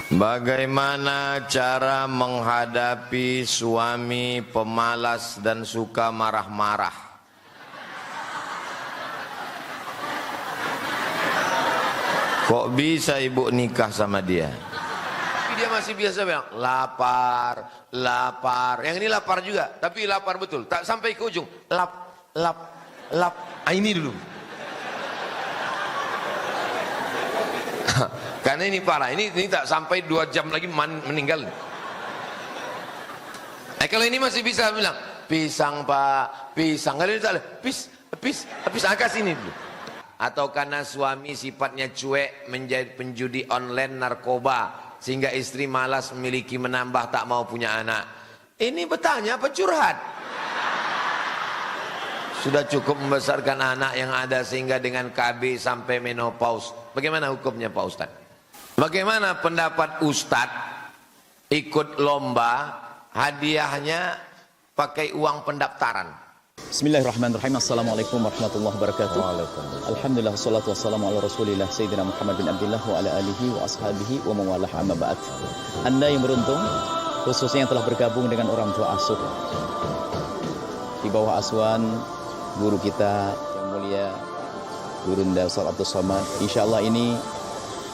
Bagaimana cara menghadapi suami pemalas dan suka marah-marah? Kok bisa ibu nikah sama dia? Tapi dia masih biasa bilang, lapar, lapar. Yang ini lapar juga, tapi lapar betul. Tak sampai ke ujung, lap, lap, lap. Ah, ini dulu. Karena ini parah, ini tak sampai 2 jam lagi meninggal. Kalau ini masih bisa bilang, pisang pak, pisang. Kalau ini tak boleh, pis, angkat sini dulu. Atau karena suami sifatnya cuek, menjadi penjudi online, narkoba, sehingga istri malas memiliki, menambah, tak mau punya anak. Ini bertanya apa curhat? Sudah cukup membesarkan anak yang ada sehingga dengan KB sampai menopause. Bagaimana hukumnya Pak Ustadz? Bagaimana pendapat Ustadz ikut lomba, hadiahnya pakai uang pendaftaran? Bismillahirrahmanirrahim. Assalamualaikum warahmatullahi wabarakatuh. Alhamdulillah, wassalatu wassalamu ala rasulillah Sayyidina Muhammad bin Abdullah wa ala alihi wa ashabihi wa mawalah amma ba'd. Anda yang beruntung, khususnya yang telah bergabung dengan orang tua asuh di bawah asuhan guru kita yang mulia Gurunda Ustaz Abdul Somad. Insyaallah ini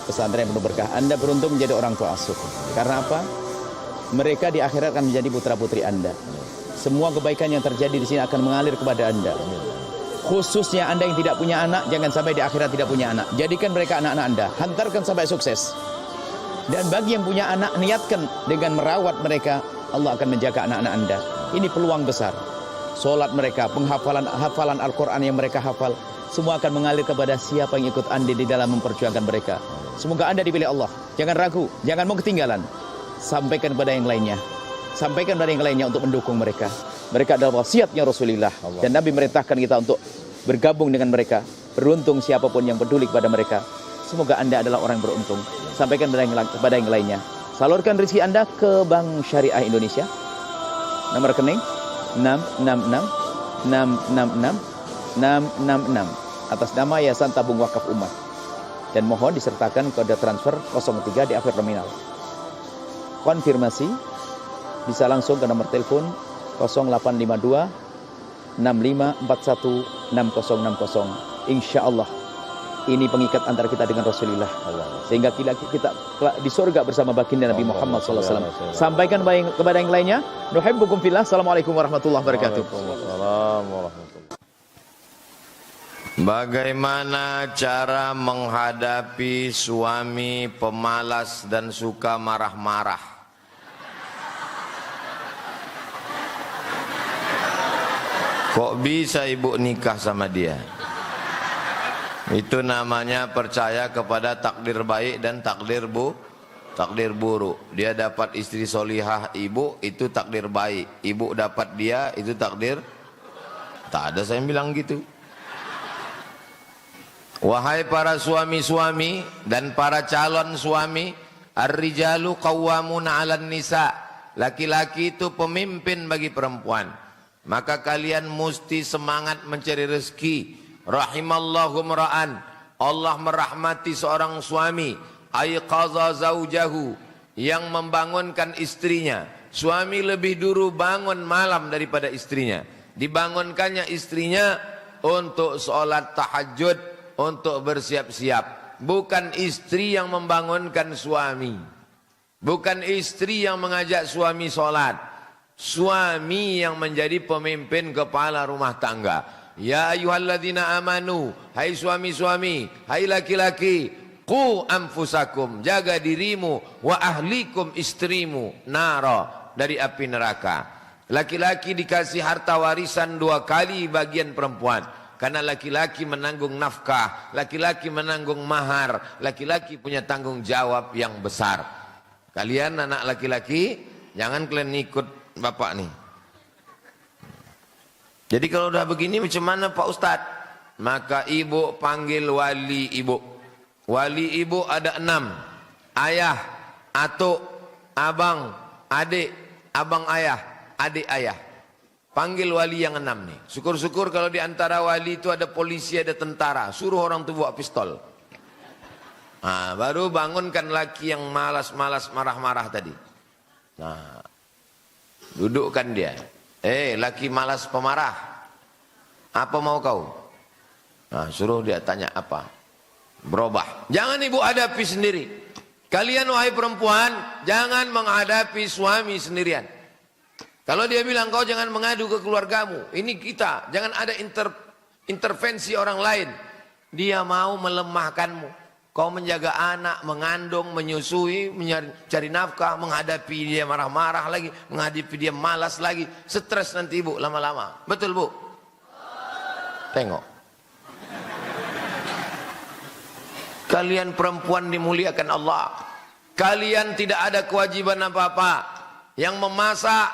pesantren yang penuh berkah. Anda beruntung menjadi orang tua asuh. Karena apa? Mereka di akhirat akan menjadi putra-putri Anda. Semua kebaikan yang terjadi di sini akan mengalir kepada Anda. Khususnya Anda yang tidak punya anak, jangan sampai di akhirat tidak punya anak. Jadikan mereka anak-anak Anda. Hantarkan sampai sukses. Dan bagi yang punya anak, niatkan dengan merawat mereka, Allah akan menjaga anak-anak Anda. Ini peluang besar. Solat mereka, hafalan Al-Quran yang mereka hafal, semua akan mengalir kepada siapa yang ikut andil di dalam memperjuangkan mereka. Semoga Anda dipilih Allah. Jangan ragu, jangan mau ketinggalan. Sampaikan kepada yang lainnya. Sampaikan kepada yang lainnya untuk mendukung mereka. Mereka adalah wasiatnya Rasulullah. Dan Nabi merintahkan kita untuk bergabung dengan mereka. Beruntung siapapun yang peduli kepada mereka. Semoga Anda adalah orang yang beruntung. Sampaikan kepada yang lainnya. Salurkan rezeki Anda ke Bank Syariah Indonesia. Nomor rekening 666 666 666 atas nama Yayasan Tabung Wakaf Umat, dan mohon disertakan kode transfer 03 di akhir nominal. Konfirmasi bisa langsung ke nomor telepon 0852 6541 6060. Insyaallah ini pengikat antara kita dengan Rasulullah, sehingga kita di surga bersama baginda Nabi Muhammad SAW. Sampaikan kepada yang lainnya. Nuhibbukum fillah. Assalamualaikum warahmatullahi wabarakatuh. Bagaimana cara menghadapi suami pemalas dan suka marah-marah? Kok bisa ibu nikah sama dia? Itu namanya percaya kepada takdir baik dan takdir buruk. Dia dapat istri solihah ibu, itu takdir baik. Ibu dapat dia, itu takdir. Tak ada saya bilang gitu. Wahai para suami-suami dan para calon suami, ar-rijalu qawwamuna 'alan nisa. Laki-laki itu pemimpin bagi perempuan. Maka kalian mesti semangat mencari rezeki. Rahimallahu mra'an, Allah merahmati seorang suami, ayqaza zaujahu, yang membangunkan istrinya. Suami lebih dulu bangun malam daripada istrinya. Dibangunkannya istrinya untuk sholat tahajud, untuk bersiap-siap. Bukan istri yang membangunkan suami. Bukan istri yang mengajak suami sholat. Suami yang menjadi pemimpin kepala rumah tangga. Ya ayyuhalladzina amanu, hai suami-suami, hai laki-laki, qu anfusakum, jaga dirimu, wa ahlikum, istrimu, nara, dari api neraka. Laki-laki dikasih harta warisan 2 kali bagian perempuan. Karena laki-laki menanggung nafkah, laki-laki menanggung mahar, laki-laki punya tanggung jawab yang besar. Kalian anak laki-laki, jangan kalian ikut bapak nih. Jadi kalau udah begini macam mana Pak Ustadz? Maka ibu panggil wali ibu. Wali ibu ada 6. Ayah, atuk, abang, adik, abang ayah, adik ayah. Panggil wali yang 6 nih. Syukur-syukur kalau di antara wali itu ada polisi, ada tentara. Suruh orang itu bawa pistol. Nah, baru bangunkan laki yang malas-malas marah-marah tadi. Nah, dudukkan dia. Laki malas pemarah. Apa mau kau? Nah, suruh dia tanya apa. Berubah. Jangan ibu hadapi sendiri. Kalian wahai perempuan, jangan menghadapi suami sendirian. Kalau dia bilang kau jangan mengadu ke keluargamu, ini kita, jangan ada intervensi orang lain. Dia mau melemahkanmu. Kau menjaga anak, mengandung, menyusui, mencari nafkah, menghadapi dia marah-marah lagi, menghadapi dia malas lagi, stres nanti ibu lama-lama. Betul bu? Tengok. Kalian perempuan dimuliakan Allah. Kalian tidak ada kewajiban apa-apa. Yang memasak,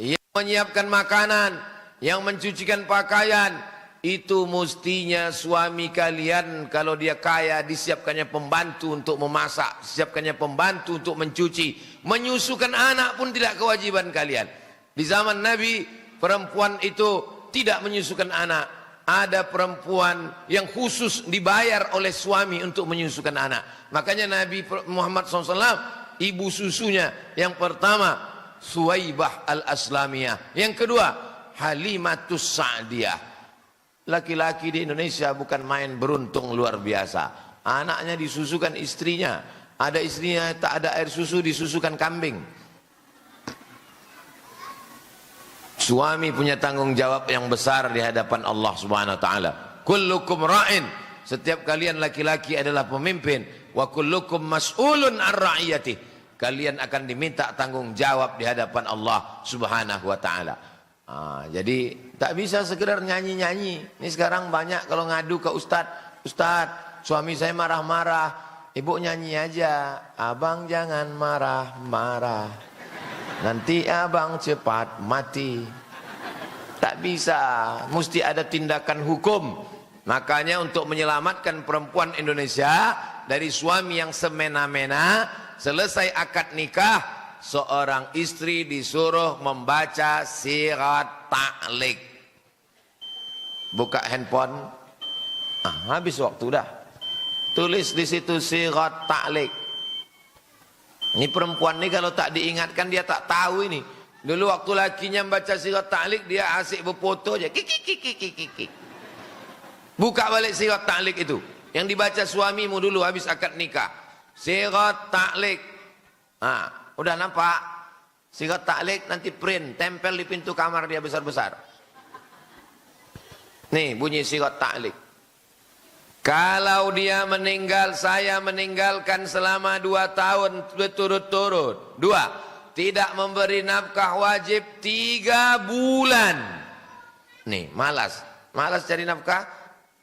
yang menyiapkan makanan, yang mencucikan pakaian, itu mestinya suami kalian. Kalau dia kaya, disiapkannya pembantu untuk memasak, disiapkannya pembantu untuk mencuci. Menyusukan anak pun tidak kewajiban kalian. Di zaman Nabi, perempuan itu tidak menyusukan anak. Ada perempuan yang khusus dibayar oleh suami untuk menyusukan anak. Makanya Nabi Muhammad SAW, ibu susunya yang pertama Suwaibah al-Aslamiyah, yang kedua Halimatus Sa'diyah. Laki-laki di Indonesia bukan main beruntung luar biasa. Anaknya disusukan istrinya. Ada istrinya tak ada air susu, disusukan kambing. Suami punya tanggung jawab yang besar di hadapan Allah Subhanahu wa taala. Kullukum ra'in. Setiap kalian laki-laki adalah pemimpin. Wa kullukum mas'ulun an ra'iyatih. Kalian akan diminta tanggung jawab di hadapan Allah Subhanahu wa taala. Jadi tak bisa sekedar nyanyi-nyanyi. Ini sekarang banyak kalau ngadu ke ustadz, ustadz, suami saya marah-marah, ibu nyanyi aja, abang jangan marah-marah, nanti abang cepat mati. Tak bisa, mesti ada tindakan hukum. Makanya untuk menyelamatkan perempuan Indonesia dari suami yang semena-mena, selesai akad nikah, seorang istri disuruh membaca sirat ta'liq. Buka handphone, habis waktu dah. Tulis di situ sirat ta'liq. Ini perempuan ini kalau tak diingatkan dia tak tahu ini. Dulu waktu lakinya membaca sirat ta'liq, dia asik berfoto aja. Kik. Buka balik sirat ta'liq itu. Yang dibaca suamimu dulu habis akad nikah. Sirat ta'liq. Udah nampak? Sirat ta'liq nanti print, tempel di pintu kamar dia besar-besar. Nih bunyi sirat ta'liq. Kalau dia meninggal, saya meninggalkan selama 2 tahun berturut-turut. 2. Tidak memberi nafkah wajib 3 bulan. Nih malas. Malas cari nafkah.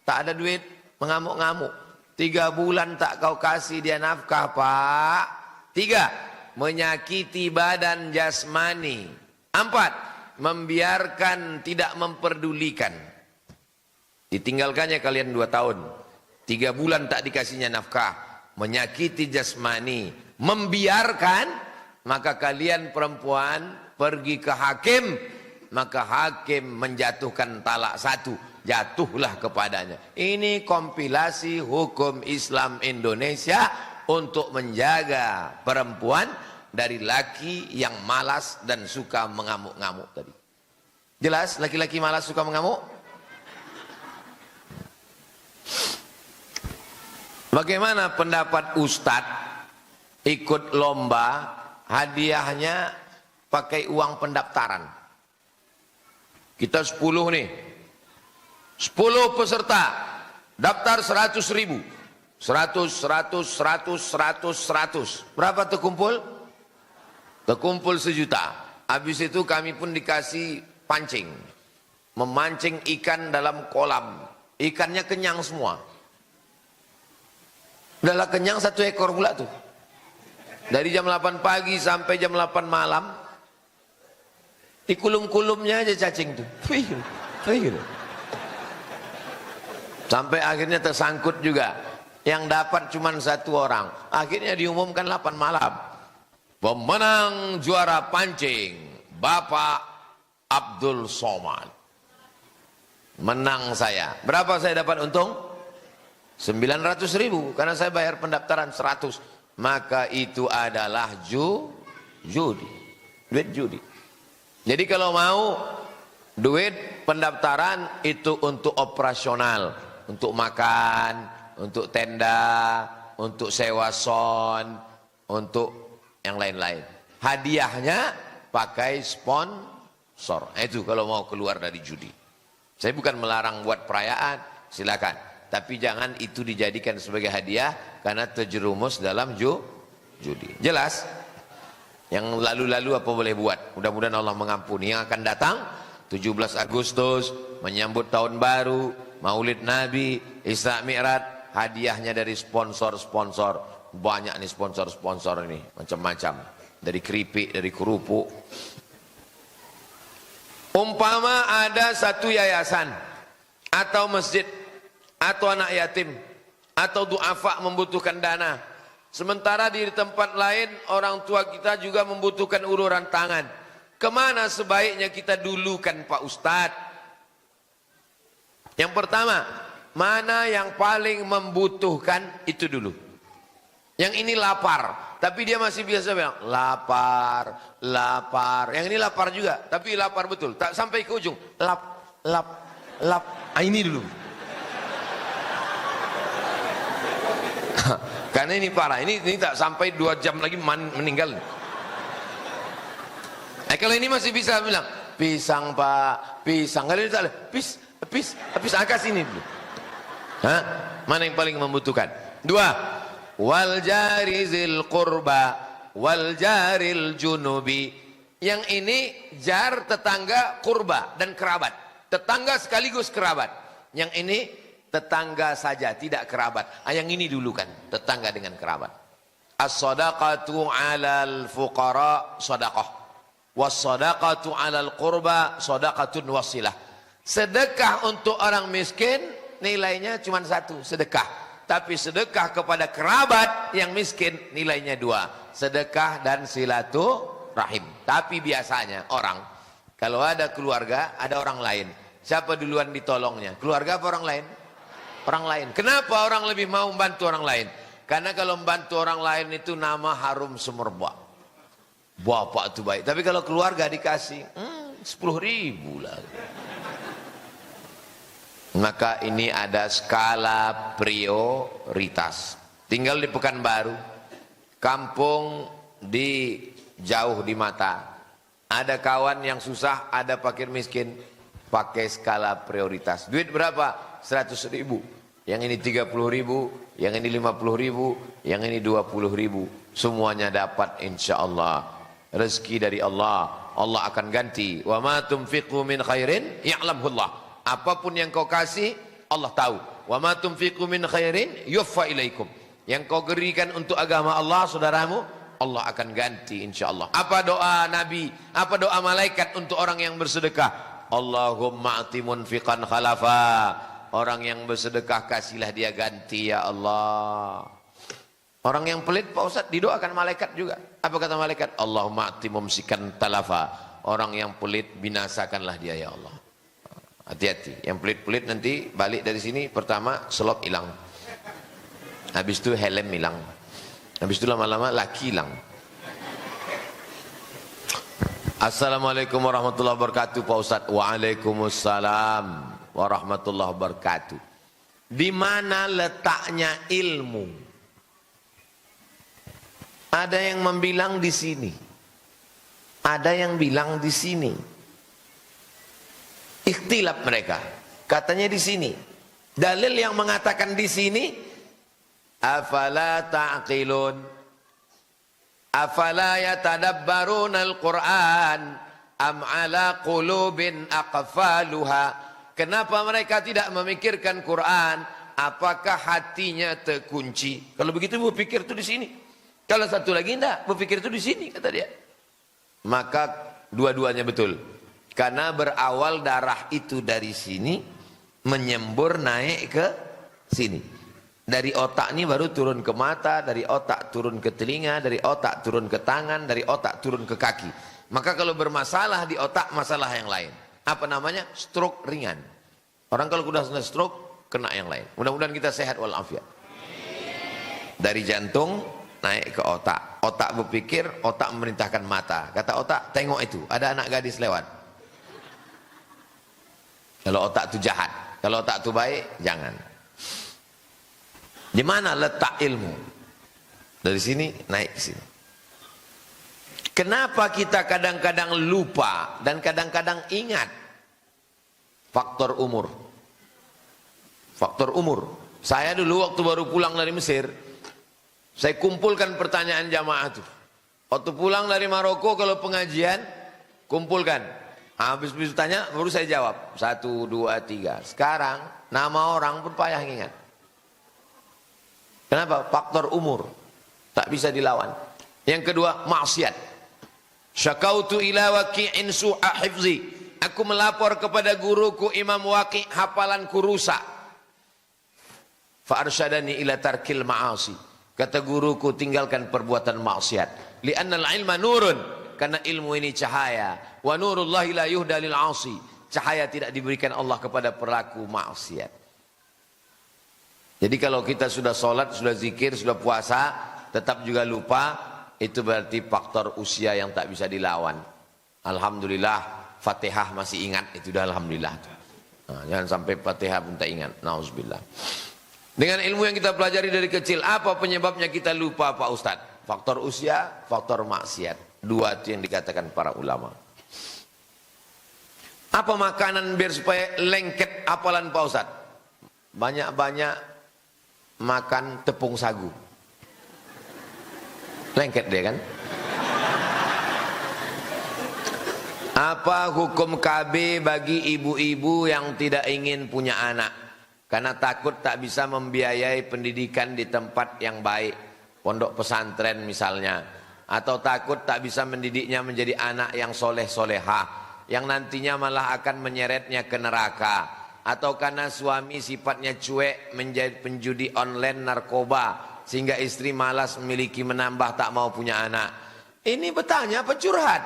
Tak ada duit, mengamuk-ngamuk. 3 bulan tak kau kasih dia nafkah, Pak. 3. Menyakiti badan jasmani. 4. Membiarkan, tidak memperdulikan. Ditinggalkannya kalian 2 tahun. 3 bulan tak dikasihnya nafkah. Menyakiti jasmani. Membiarkan, maka kalian perempuan pergi ke hakim. Maka hakim menjatuhkan talak 1. Jatuhlah kepadanya. Ini kompilasi hukum Islam Indonesia untuk menjaga perempuan dari laki yang malas dan suka mengamuk-ngamuk tadi. Jelas laki-laki malas suka mengamuk? Bagaimana pendapat Ustadz ikut lomba, hadiahnya pakai uang pendaftaran. Kita 10 nih, 10 peserta, daftar 100.000. 100. Berapa terkumpul? Terkumpul 1 juta. Habis itu kami pun dikasih pancing. Memancing ikan dalam kolam. Ikannya kenyang semua. Udahlah kenyang 1 ekor pula tuh. Dari jam 8 pagi sampai jam 8 malam. Di kulum-kulumnya aja cacing tuh. Sampai akhirnya tersangkut juga. Yang dapat cuma 1 orang. Akhirnya diumumkan 8 malam. Pemenang juara pancing Bapak Abdul Somad. Menang saya. Berapa saya dapat untung? 900.000 karena saya bayar pendaftaran 100. Maka itu adalah judi. Duit judi. Jadi kalau mau duit pendaftaran itu untuk operasional, untuk makan, untuk tenda, untuk sewa sound, untuk yang lain-lain. Hadiahnya pakai sponsor. Itu kalau mau keluar dari judi. Saya bukan melarang buat perayaan, silakan. Tapi jangan itu dijadikan sebagai hadiah karena terjerumus dalam judi. Jelas? Yang lalu-lalu apa boleh buat? Mudah-mudahan Allah mengampuni. Yang akan datang 17 Agustus menyambut tahun baru, Maulid Nabi, Isra Mi'raj, hadiahnya dari sponsor-sponsor. Banyak nih sponsor-sponsor ini, macam-macam. Dari keripik, dari kerupuk. Umpama ada satu yayasan atau masjid atau anak yatim atau duafa membutuhkan dana. Sementara di tempat lain orang tua kita juga membutuhkan uluran tangan. Kemana sebaiknya kita dulukan Pak Ustadz? Yang pertama, mana yang paling membutuhkan itu dulu. Yang ini lapar, tapi dia masih biasa bilang lapar, lapar. Yang ini lapar juga, tapi lapar betul. Tak sampai ke ujung, lap. Ini dulu. Karena ini parah, ini tak sampai 2 jam lagi meninggal. Kalau ini masih bisa bilang pisang Pak, pisang. Kalau ini tak pis angkat sini dulu. Mana yang paling membutuhkan? 2, wal jarizil qurba wal jaril junubi. Yang ini jar tetangga, kurba dan kerabat. Tetangga sekaligus kerabat. Yang ini tetangga saja, tidak kerabat. Yang ini dulu kan, tetangga dengan kerabat. As-sadaqatu 'alal fuqara shadaqah. Was-sadaqatu 'alal qurba shadaqatun wasilah. Sedekah untuk orang miskin nilainya cuma 1, sedekah. Tapi sedekah kepada kerabat yang miskin nilainya 2, sedekah dan silaturahim. Tapi biasanya orang kalau ada keluarga, ada orang lain, siapa duluan ditolongnya? Keluarga apa orang lain? Orang lain. Kenapa orang lebih mau membantu orang lain? Karena kalau membantu orang lain itu nama harum semerbak. Bapak itu baik. Tapi kalau keluarga dikasih 10.000 lah. Maka ini ada skala prioritas. Tinggal di Pekanbaru, kampung di jauh di mata. Ada kawan yang susah, ada fakir miskin, pakai skala prioritas. Duit berapa? 100.000. Yang ini 30.000, yang ini 50.000, yang ini 20.000. Semuanya dapat insya Allah. Rezeki dari Allah. Allah akan ganti. Wa ma tunfiqu min khairin ya'lamullah. Apapun yang kau kasih, Allah tahu. Wa ma tunfiqu min khairin yuwaffa ilaikum. Yang kau berikan untuk agama Allah, saudaramu, Allah akan ganti insya Allah. Apa doa Nabi? Apa doa malaikat untuk orang yang bersedekah? Allahumma ati munfiqan khalafa. Orang yang bersedekah kasihlah dia ganti ya Allah. Orang yang pelit Pak Ustadz didoakan malaikat juga. Apa kata malaikat? Allahumma ati mumsikan talafa. Orang yang pelit binasakanlah dia ya Allah. Hati-hati. Yang pelit-pelit nanti balik dari sini pertama selop hilang. Habis itu helm hilang. Habis itu lama-lama laki hilang. Assalamualaikum warahmatullahi wabarakatuh Pak Ustadz. Waalaikumsalam warahmatullahi wabarakatuh. Di mana letaknya ilmu? Ada yang membilang di sini. Ada yang bilang di sini. Ikhtilaf mereka. Katanya di sini. Dalil yang mengatakan di sini, afala ta'qilun? Afala yatadabbaruna al-Qur'an am ala qulubin aqfaluha? Kenapa mereka tidak memikirkan Quran? Apakah hatinya terkunci? Kalau begitu berpikir itu di sini. Kalau satu lagi enggak, berpikir itu di sini kata dia. Maka dua-duanya betul. Karena berawal darah itu dari sini, menyembur naik ke sini. Dari otak ini baru turun ke mata, dari otak turun ke telinga, dari otak turun ke tangan, dari otak turun ke kaki. Maka kalau bermasalah di otak, masalah yang lain. Apa namanya? Stroke ringan. Orang kalau sudah stroke, kena yang lain. Mudah-mudahan kita sehat walafiat. Dari jantung naik ke otak. Otak berpikir, otak memerintahkan mata. Kata otak, tengok itu, ada anak gadis lewat. Kalau otak itu jahat, kalau otak itu baik, jangan. Di mana letak ilmu? Dari sini naik ke sini. Kenapa kita kadang-kadang lupa dan kadang-kadang ingat? Faktor umur. Faktor umur. Saya dulu waktu baru pulang dari Mesir, saya kumpulkan pertanyaan jamaah itu. Waktu pulang dari Maroko kalau pengajian, kumpulkan. Habis tanya, baru saya jawab. 1, 2, 3. Sekarang, nama orang pun payah ingat. Kenapa? Faktor umur. Tak bisa dilawan. Yang kedua, maksiat. Syakautu ila waqi'in su'a hifzi. Aku melapor kepada guruku Imam Waqi', hafalanku rusak. Fa arsyadani ila tarkil ma'asi. Kata guruku, tinggalkan perbuatan maksiat. Li'annal ilma nurun. Karena ilmu ini cahaya. Wa nurullahi la yuhda lil 'asi. Cahaya tidak diberikan Allah kepada pelaku maksiat. Jadi kalau kita sudah sholat, sudah zikir, sudah puasa, tetap juga lupa, itu berarti faktor usia yang tak bisa dilawan. Alhamdulillah Fatihah masih ingat, itu dah alhamdulillah. Nah, jangan sampai Fatihah pun tak ingat. Nauzubillah. Dengan ilmu yang kita pelajari dari kecil, apa penyebabnya kita lupa Pak Ustadz? Faktor usia, faktor maksiat. Dua itu yang dikatakan para ulama. Apa makanan biar supaya lengket hafalan Pak Ustadz? Banyak-banyak makan tepung sagu. Lengket dia kan? Apa hukum KB bagi ibu-ibu yang tidak ingin punya anak? Karena takut tak bisa membiayai pendidikan di tempat yang baik. Pondok pesantren misalnya. Atau takut tak bisa mendidiknya menjadi anak yang soleh-solehah. Yang nantinya malah akan menyeretnya ke neraka. Atau karena suami sifatnya cuek, menjadi penjudi online, narkoba. Sehingga istri malas memiliki, menambah, tak mau punya anak. Ini bertanya apa curhat?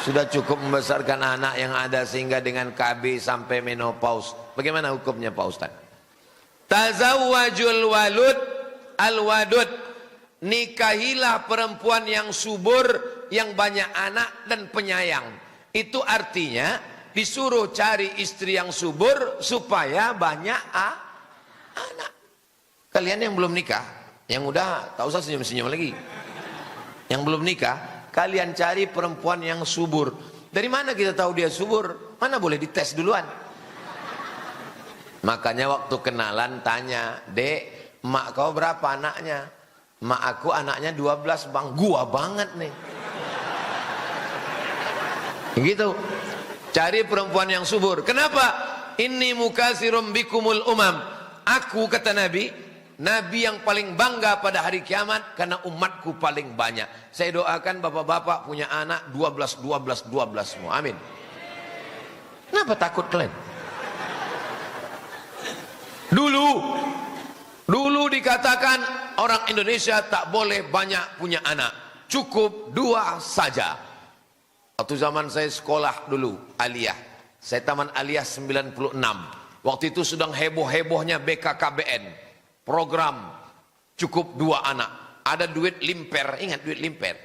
Sudah cukup membesarkan anak yang ada sehingga dengan KB sampai menopause. Bagaimana hukumnya Pak Ustaz? Tazawwajul walud al-wadud. Nikahilah perempuan yang subur, yang banyak anak dan penyayang. Itu artinya disuruh cari istri yang subur supaya banyak anak. Kalian yang belum nikah, yang udah tak usah senyum-senyum lagi. Yang belum nikah, kalian cari perempuan yang subur. Dari mana kita tahu dia subur? Mana boleh dites duluan. Makanya waktu kenalan tanya, "Dek, mak kau berapa anaknya?" "Mak aku anaknya 12 bang." "Gua banget nih." Gitu. Cari perempuan yang subur. Kenapa? "Inni mukasirum bikumul umam." Aku, kata Nabi yang paling bangga pada hari kiamat karena umatku paling banyak. Saya doakan bapak-bapak punya anak 12 semua. Amin. Kenapa takut kalian? Dulu dikatakan orang Indonesia tak boleh banyak punya anak. Cukup 2 saja. Waktu zaman saya sekolah dulu, aliyah. Saya taman aliyah 96. Waktu itu sedang heboh-hebohnya BKKBN. Program cukup 2 anak. Ada duit limper, ingat duit limper,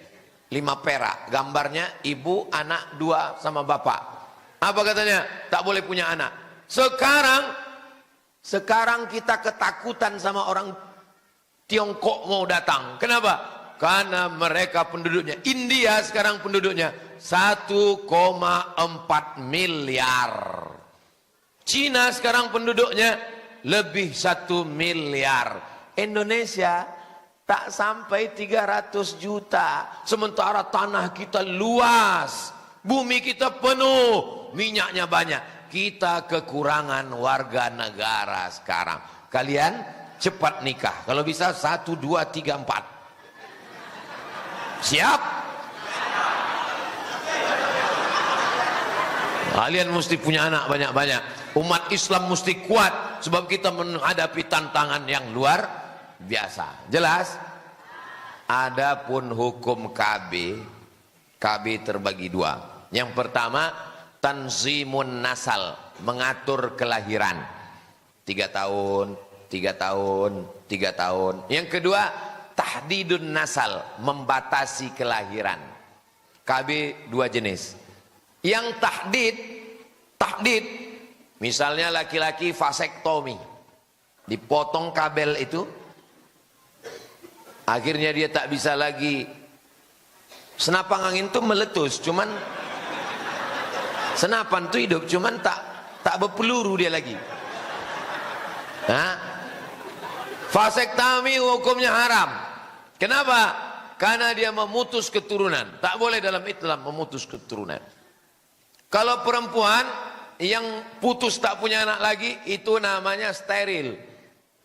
5 perak. Gambarnya ibu, anak 2 sama bapak. Apa katanya? Tak boleh punya anak. Sekarang kita ketakutan sama orang Tiongkok mau datang. Kenapa? Karena mereka penduduknya, India sekarang penduduknya 1,4 miliar. Cina sekarang penduduknya lebih 1 miliar. Indonesia tak sampai 300 juta. Sementara tanah kita luas, bumi kita penuh, minyaknya banyak. Kita kekurangan warga negara sekarang. Kalian cepat nikah. Kalau bisa 1, 2, 3, 4. Siap? Kalian mesti punya anak banyak-banyak. Umat Islam mesti kuat sebab kita menghadapi tantangan yang luar biasa. Jelas? Adapun hukum KB terbagi 2. Yang pertama, tanzimun nasal, mengatur kelahiran. 3 tahun, 3 tahun, 3 tahun. Yang kedua, tahdidun nasal, membatasi kelahiran. KB 2 jenis. Yang tahdid, misalnya laki-laki vasektomi, dipotong kabel itu, akhirnya dia tak bisa lagi. Senapang angin itu meletus, cuman senapan itu hidup, cuman tak berpeluru dia lagi. Vasektomi hukumnya haram. Kenapa? Karena dia memutus keturunan. Tak boleh dalam Islam memutus keturunan. Kalau perempuan yang putus tak punya anak lagi, itu namanya steril.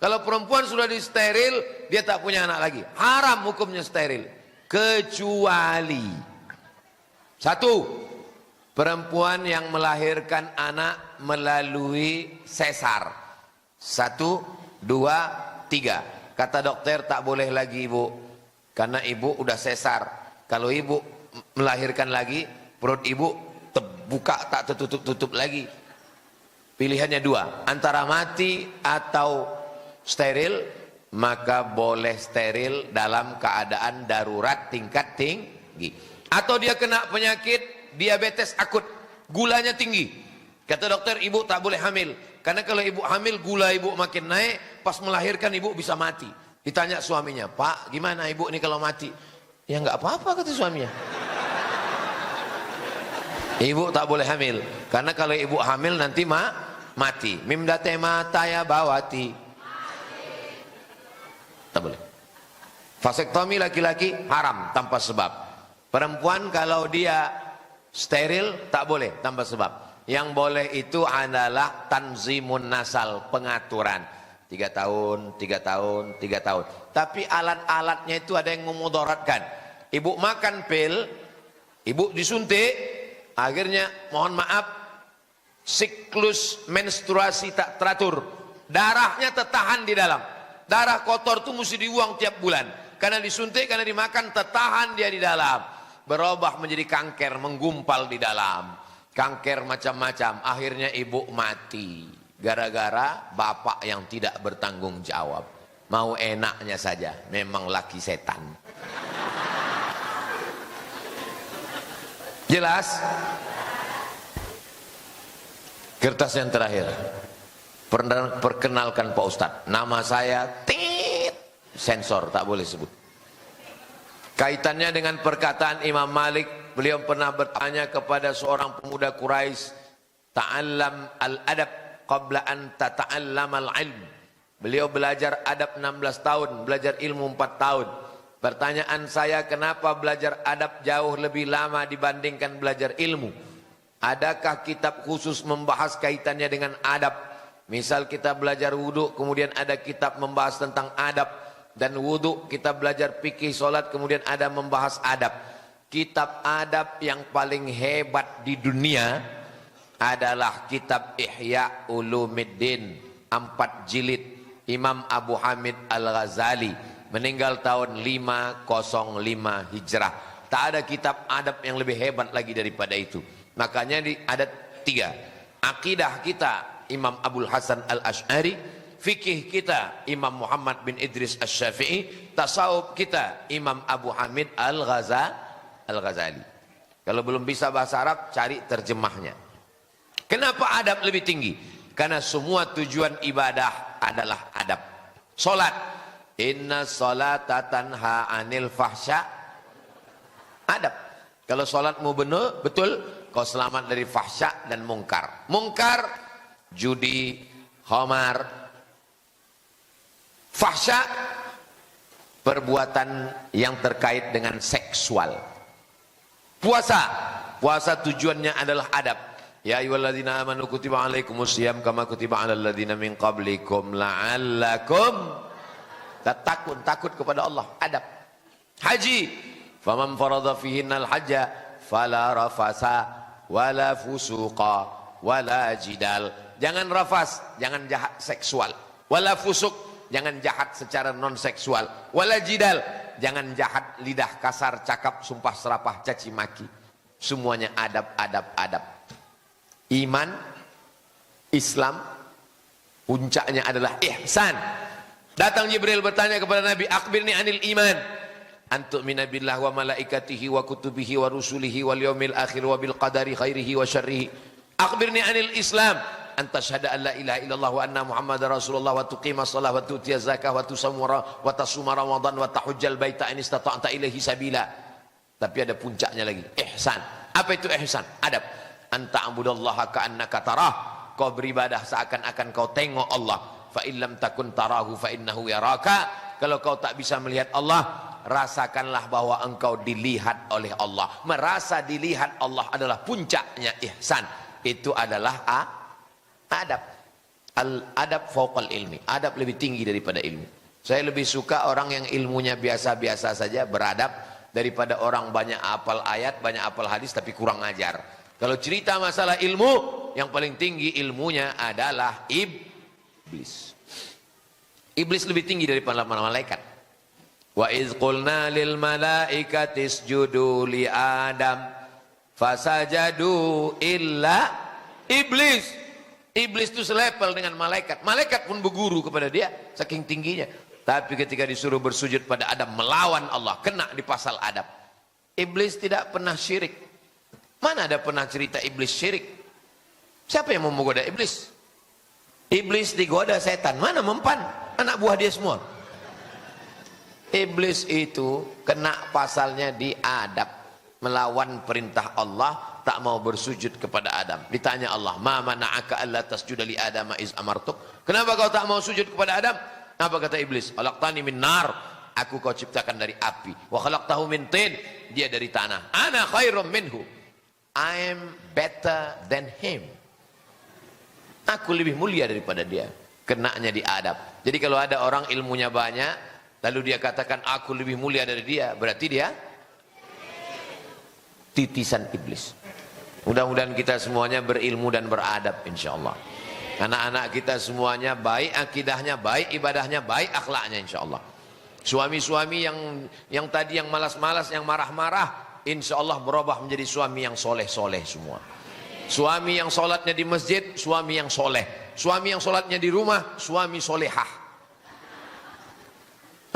Kalau perempuan sudah di steril, dia tak punya anak lagi. Haram hukumnya steril. Kecuali 1, perempuan yang melahirkan anak melalui sesar. 1, 2, 3. Kata dokter tak boleh lagi ibu, karena ibu udah sesar. Kalau ibu melahirkan lagi, perut ibu terbuka tak tertutup-tutup lagi. Pilihannya 2, antara mati atau steril. Maka boleh steril dalam keadaan darurat tingkat tinggi. Atau dia kena penyakit diabetes akut, gulanya tinggi. Kata dokter, ibu tak boleh hamil, karena kalau ibu hamil gula ibu makin naik, pas melahirkan ibu bisa mati. Ditanya suaminya, Pak gimana ibu ini kalau mati? Ya nggak apa-apa, kata suaminya. Ibu tak boleh hamil, karena kalau ibu hamil nanti mati. Mimdate mata ya bawati. Tak boleh. Vasektomi laki-laki haram tanpa sebab. Perempuan kalau dia steril tak boleh tanpa sebab. Yang boleh itu adalah tanzimun nasal, pengaturan. 3 tahun, 3 tahun, 3 tahun. Tapi alat-alatnya itu ada yang memudaratkan. Ibu makan pil, ibu disuntik, akhirnya mohon maaf, siklus menstruasi tak teratur. Darahnya tertahan di dalam. Darah kotor itu mesti dibuang tiap bulan. Karena disuntik, karena dimakan, tertahan dia di dalam. Berubah menjadi kanker, menggumpal di dalam. Kanker macam-macam. Akhirnya ibu mati. Gara-gara bapak yang tidak bertanggung jawab. Mau enaknya saja. Memang laki setan. Jelas? Kertas yang terakhir. Perkenalkan Pak Ustadz, nama saya sensor, tak boleh sebut. Kaitannya dengan perkataan Imam Malik, beliau pernah bertanya kepada seorang pemuda Quraisy, ta'allam al-adab qabla an tata'allam al-ilm. Beliau belajar adab 16 tahun, belajar ilmu 4 tahun. Pertanyaan saya, kenapa belajar adab jauh lebih lama dibandingkan belajar ilmu? Adakah kitab khusus membahas kaitannya dengan adab? Misal kita belajar wudhu, kemudian ada kitab membahas tentang adab. Dan wudhu kita belajar fikih solat, kemudian ada membahas adab. Kitab adab yang paling hebat di dunia adalah kitab Ihya Ulumuddin, 4 jilid, Imam Abu Hamid Al-Ghazali, meninggal tahun 505 Hijrah. Tak ada kitab adab yang lebih hebat lagi daripada itu. Makanya ada 3. Akidah kita Imam Abul Hasan Al-Ash'ari, fikih kita Imam Muhammad bin Idris Asy-Syafi'i, tasawuf kita Imam Abu Hamid Al-Ghazali. Kalau belum bisa bahasa Arab, cari terjemahnya. Kenapa adab lebih tinggi? Karena semua tujuan ibadah adalah adab. Salat, inna salata tanha 'anil fahsya, adab. Kalau salatmu benar, betul, kau selamat dari fahsya dan mungkar. Mungkar, judi, khamar. Fahsya, perbuatan yang terkait dengan seksual. Puasa tujuannya adalah adab. Ya ayyuhalladzina amanu kutiba alaikumusiyam kama kutiba alal ladzina min qablikum la'allakum takut kepada Allah, adab. Haji, faman farada fihinnal hajja fala rafasa wala fusuqa wala jidal. Jangan rafas, jangan jahat seksual. Wala fusuk, jangan jahat secara non seksual. Wala jidal, jangan jahat lidah kasar, cakap, sumpah serapah, caci maki. Semuanya adab. Iman, Islam, puncaknya adalah ihsan. Datang Jibril bertanya kepada Nabi, akhbirni anil iman. Antu'mina billah wa malaikatihi wa kutubihi wa rusulihi wal yaumil akhir wa bil qadari khairihi wa syarrihi. Akhbirni anil Islam. Anta syahada an la ilaha illallah wa anna muhammadar rasulullah wa tuqima salah wa tu'tiya zakah wa tusamura wa tasuma ramadan wa tahujjal baita in istata'ta ilaihi sabila. Tapi ada puncaknya lagi, ihsan. Apa itu ihsan? Adab. Anta abudallaha ka'annaka tarah. Kau beribadah seakan-akan kau tengok Allah. Fa illam takun tarahu fa innahu yaraka. Kalau kau tak bisa melihat Allah, rasakanlah bahwa engkau dilihat oleh Allah. Merasa dilihat Allah adalah puncaknya ihsan. Itu adalah adab. Al-adab fauqal ilmi. Adab lebih tinggi daripada ilmu. Saya lebih suka orang yang ilmunya biasa-biasa saja, beradab, daripada orang banyak hafal ayat, banyak hafal hadis tapi kurang ajar. Kalau cerita masalah ilmu, yang paling tinggi ilmunya adalah iblis. Iblis lebih tinggi daripada malaikat. Wa iz qulna lil malaikati isjudu li Adam fasajadu illa iblis. Iblis itu selevel dengan malaikat. Malaikat pun berguru kepada dia, saking tingginya. Tapi ketika disuruh bersujud pada Adam, melawan Allah, kena di pasal adab. Iblis tidak pernah syirik. Mana ada pernah cerita iblis syirik? Siapa yang mau menggoda iblis? Iblis digoda setan, mana mempan? Anak buah dia semua. Iblis itu kena pasalnya di adab, melawan perintah Allah, tak mau bersujud kepada Adam. Ditanya Allah, ma mana'aka alla tasjuda li Adam iz amartuk? Kenapa kau tak mau sujud kepada Adam? Apa kata iblis? Khalaqtani min nar, aku kau ciptakan dari api. Wa khalaqtahu min tin, dia dari tanah. Ana khairum minhu, I am better than him. Aku lebih mulia daripada dia. Kenanya di adab. Jadi kalau ada orang ilmunya banyak, lalu dia katakan aku lebih mulia dari dia, berarti dia titisan iblis. Mudah-mudahan kita semuanya berilmu dan beradab insyaallah. Anak-anak kita semuanya baik akidahnya, baik ibadahnya, baik akhlaknya insyaallah. Suami-suami yang tadi yang malas-malas, yang marah-marah, insyaallah berubah menjadi suami yang soleh-soleh semua. Suami yang sholatnya di masjid, suami yang soleh. Suami yang sholatnya di rumah, suami solehah.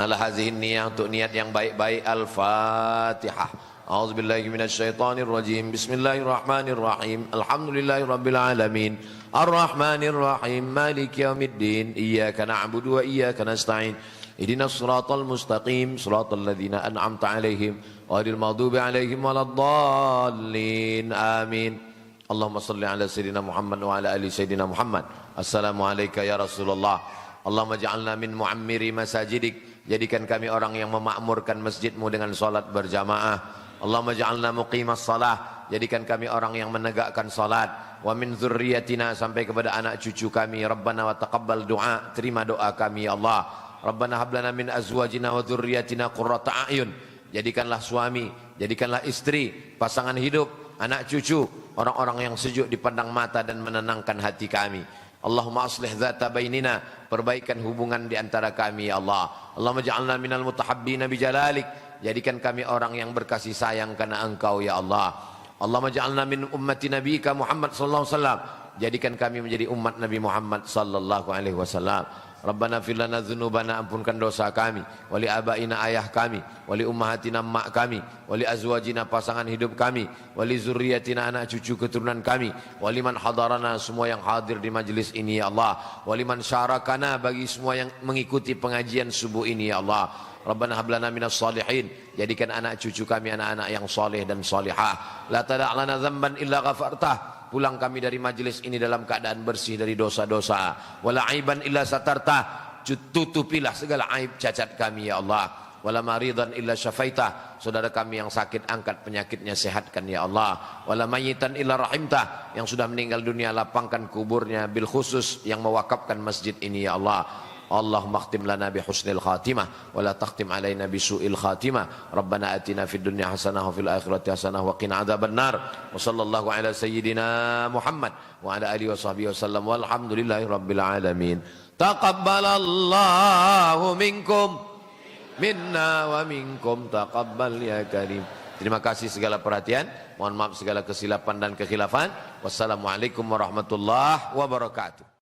Ala hazihin niyah, untuk niat yang baik-baik. Al-Fatihah. A'udzubillahi minasyaitonir rajim. Bismillahirrahmanirrahim. Alhamdulillahirabbil alamin. Arrahmanirrahim. Maliki yaumiddin. Iyyaka na'budu wa iyyaka nasta'in. Ihdinas siratal mustaqim, siratal ladzina an'amta 'alaihim ghairil maghdubi 'alaihim waladdallin. Amin. Allahumma salli ala sayyidina Muhammad wa ala ali sayyidina Muhammad. Assalamu alayka ya Rasulullah. Allahumma ja'alna min mu'ammiri masajidik. Jadikan kami orang yang memakmurkan masjidmu dengan salat berjamaah. Allahumma ja'alna muqimas salah. Jadikan kami orang yang menegakkan salat. Wa min dzurriyyatina, sampai kepada anak cucu kami. Rabbana wa taqabbal du'a, terima doa kami ya Allah. Rabbana hab lana min azwajina wa dzurriyyatina qurrata a'yun. Jadikanlah suami, jadikanlah istri, pasangan hidup, anak cucu, orang-orang yang sejuk dipandang mata dan menenangkan hati kami. Allahumma aslih dzata bainina, perbaikan hubungan di antara kami ya Allah. Allahumma ja'alna minal mutahabbina bijalalik. Jadikan kami orang yang berkasih sayang karena Engkau ya Allah. Allahumma ja'alna min ummati nabiyika Muhammad sallallahu alaihi wasallam. Jadikan kami menjadi umat Nabi Muhammad sallallahu alaihi wasallam. Rabbana fir lana dzunubana, ampunkan dosa kami, wali abaina, ayah kami, wali ummahatina, mak kami, wali azwajina, pasangan hidup kami, wali zurriyatina, anak cucu keturunan kami, wali man hadarana, semua yang hadir di majlis ini ya Allah, wali man syarakana, bagi semua yang mengikuti pengajian subuh ini ya Allah. Rabbana hab lana minas salihin, jadikan anak cucu kami anak-anak yang saleh dan salihah. La tada' lana dzamban illa ghafartah, pulang kami dari majlis ini dalam keadaan bersih dari dosa-dosa. Wala aiban illa satartah, tutupilah segala aib cacat kami ya Allah. Wala maridan illa syafaitah, saudara kami yang sakit angkat penyakitnya, sehatkan ya Allah. Wala mayitan illa rahimtah, yang sudah meninggal dunia lapangkan kuburnya, bil khusus yang mewakafkan masjid ini ya Allah. Allahumma khtim lana bi husnil khatimah wa la takhtim alaina bi su'il khatimah. Rabbana atina fid dunya hasanah wa fil akhirati hasanah wa qina adzabannar. Wa sallallahu ala sayyidina Muhammad wa ala alihi wa sahbihi wasallam walhamdulillahi rabbil alamin. Taqabbalallahu minkum minna wa minkum, taqabbal ya karim. Terima kasih segala perhatian. Mohon maaf segala kesilapan dan kekhilafan. Wassalamualaikum warahmatullahi wabarakatuh.